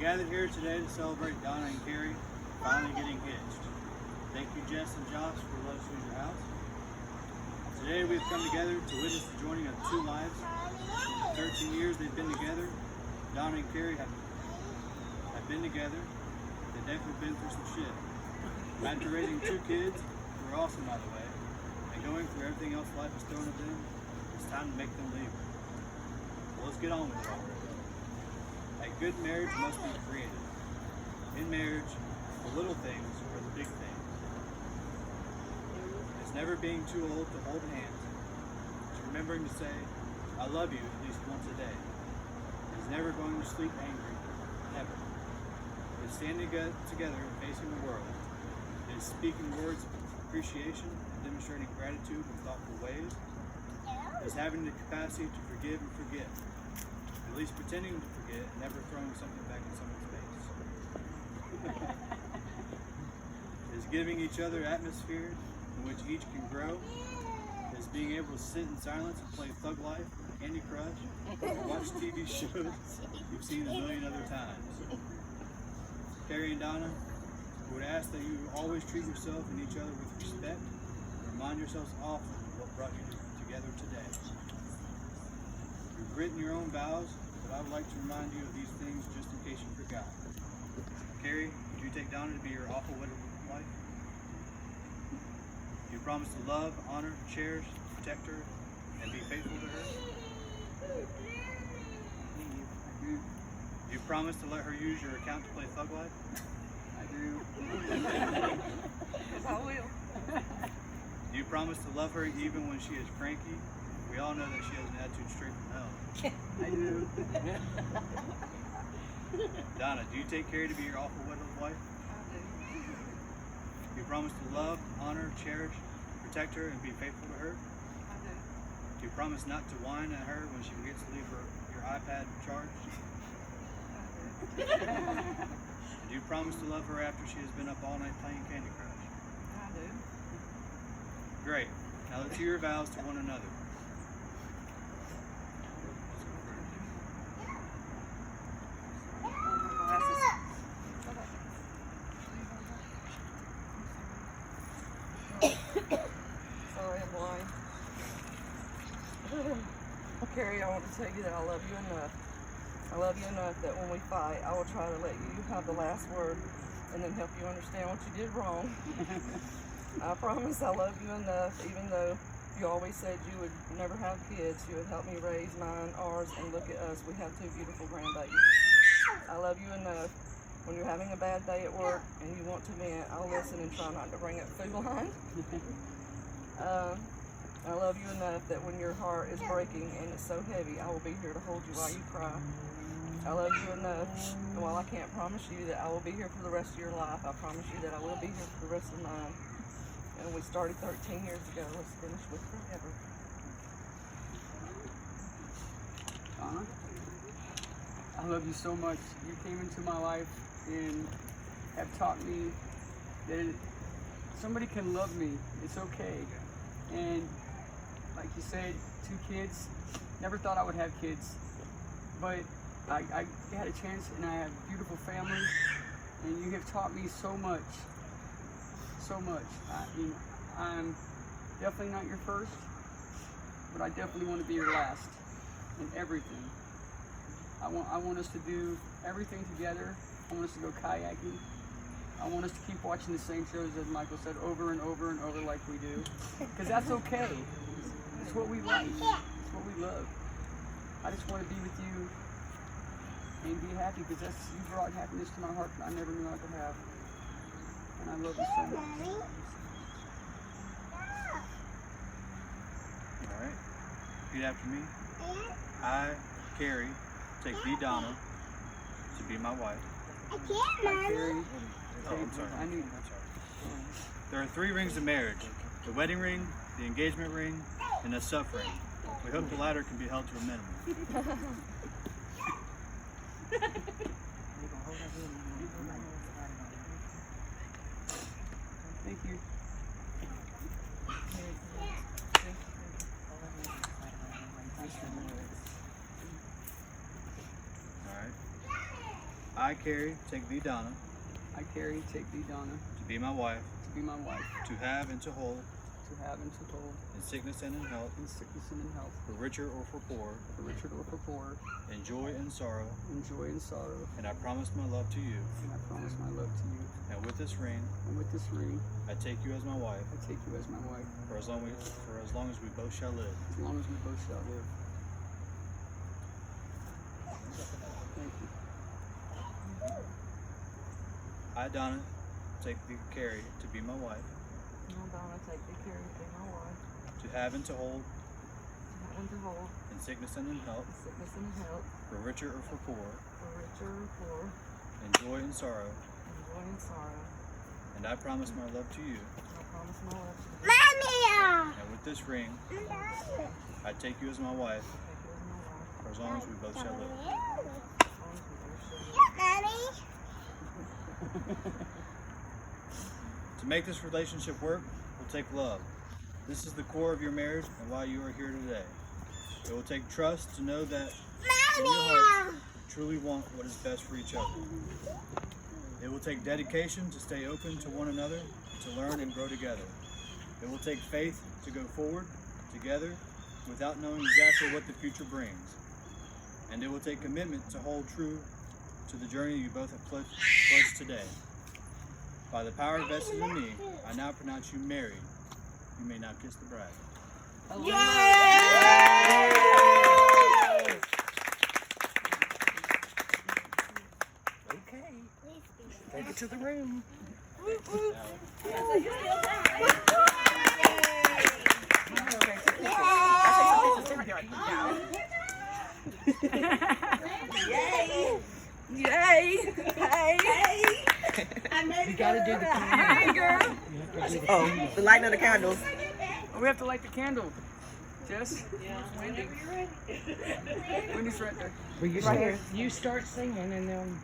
gathered here today to celebrate Donna and Carrie finally getting hitched. Thank you, Jess and Josh, for letting us use your house. Today we have come together to witness the joining of two lives. In the 13 years they've been together, Donna and Carrie have been together. They've definitely been through some shit. After raising two kids, who are awesome by the way, and going through everything else life has thrown at them, it's time to make them leave. Well, let's get on with it all. A good marriage must be created. In marriage, the little things are the big things. It's never being too old to hold hands. It's remembering to say, I love you at least once a day. It's never going to sleep angry. Never. It's standing together and facing the world. It is speaking words of appreciation and demonstrating gratitude in thoughtful ways. It is having the capacity to forgive and forget. At least pretending to forget and never throwing something back in someone's face. It is giving each other atmosphere in which each can grow. It is being able to sit in silence and play Thug Life, Candy Crush, or watch TV shows you've seen a million other times. Carrie and Donna, I would ask that you always treat yourself and each other with respect and remind yourselves often of what brought you together today. You've written your own vows, but I would like to remind you of these things just in case you forgot. Carrie, would you take Donna to be your awful wedded wife? Do you promise to love, honor, cherish, protect her, and be faithful to her? Do you promise to let her use your account to play Thug Life? I do. Yes, I will. Do you promise to love her even when she is cranky? We all know that she has an attitude straight from hell. I do. Donna, do you take Carrie to be your awful wedded wife? I do. Do you promise to love, honor, cherish, protect her, and be faithful to her? I do. Do you promise not to whine at her when she forgets to leave your iPad charged? Do you promise to love her after she has been up all night playing Candy Crush? I do. Great. Now let's hear your vows to one another. Sorry, I'm blind. Carrie, I want to tell you that I love you enough. I love you enough that when we fight, I will try to let you have the last word and then help you understand what you did wrong. I promise I love you enough, even though you always said you would never have kids. You would help me raise mine, ours, and look at us. We have two beautiful grandbabies. I love you enough. When you're having a bad day at work and you want to vent, I'll listen and try not to bring up food line. I love you enough that when your heart is breaking and it's so heavy, I will be here to hold you while you cry. I love you enough, and while I can't promise you that I will be here for the rest of your life, I promise you that I will be here for the rest of mine. And we started 13 years ago. Let's finish with forever. Donna, I love you so much. You came into my life and have taught me that somebody can love me. It's okay. And like you said, 2 kids. Never thought I would have kids, but I had a chance, and I have a beautiful family. And you have taught me so much. So much. I mean, I'm definitely not your first, but I definitely want to be your last in everything. I want us to do everything together. I want us to go kayaking. I want us to keep watching the same shows, as Michael said, over and over and over like we do. Because that's okay. It's what we like. It's what we love. I just want to be with you and be happy, because you brought happiness to my heart that I never knew I could have. And I love you so much. Alright. Repeat after me. I, Carrie, take thee, Donna, to be my wife. I Carrie. Oh, I'm sorry. I need. There are 3 rings of marriage: the wedding ring, the engagement ring, and the suffering. We hope the latter can be held to a minimum. Thank you. Alright. I, Carrie, take thee, Donna, I, Carrie, take thee, Donna, to be my wife, to be my wife, to have and to hold, to have and to hold, in sickness and in health, in sickness and in health, for richer or for poor, for richer or for poor, in joy and sorrow, in joy and sorrow. and I promise my love to you. And I promise my love to you. And with this ring, And with this ring, I take you as my wife, I take you as my wife, for as long as we both shall live. as long as we both shall live. Thank you. I, Donna, take thee, Carrie, to be my wife, Now, Donna, take thee, Carrie, to be my wife, to have and to hold, to have and to hold, in sickness and in health, in sickness and in health, for richer or for poor, for richer or poor, in joy and sorrow, in joy and sorrow. and I promise my love to you. And I promise my love to you. And with this ring, I take you as my wife, Take you as my wife, for as long as we both shall live. as long as we both shall live. To make this relationship work will take love. This is the core of your marriage and why you are here today. It will take trust to know that in your hearts you truly want what is best for each other. It will take dedication to stay open to one another, to learn and grow together. It will take faith to go forward together without knowing exactly what the future brings. And it will take commitment to hold true to the journey you both have pledged today. By the power vested in me, I now pronounce you married. You may now kiss the bride. Okay. Take it to the room. Yay! Yay! Hey! You gotta do the Hey, girl! Oh, the lighting of the candles. Oh, we have to light the candle. Jess? Wendy. Wendy's right there. Well, you Right start, here. you start singing and then.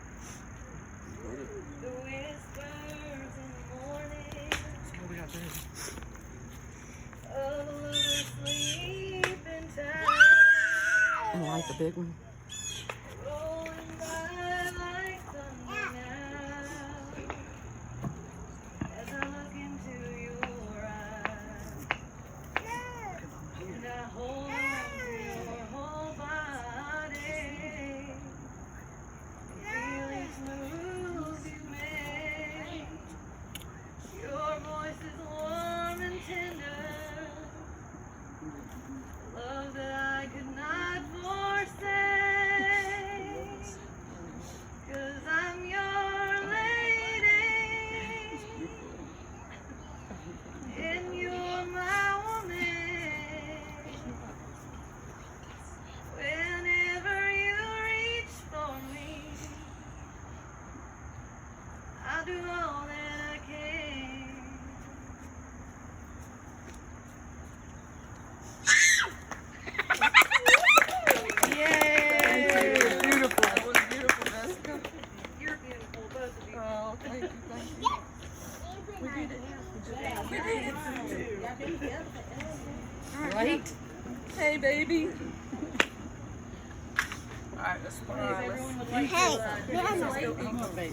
The whispers in the morning What we got to do? of a lover's sleeping time, And light the big one. rolling by like thunder now. As I look into your eyes, and I hold on to your whole body, and feel each move you make. Your voice is warm and tender, love that I could not forsake, 'cause I'm your lady, and you're my woman. Whenever you reach for me, I'll do all that I can. Yay! Beautiful. That was beautiful, Jessica. You're beautiful, both of you. Oh, thank you, thank you. We did it. We did it. Right? Hey, baby. Alright, let's All right, let's Everyone would like Hey, to, let's go eat.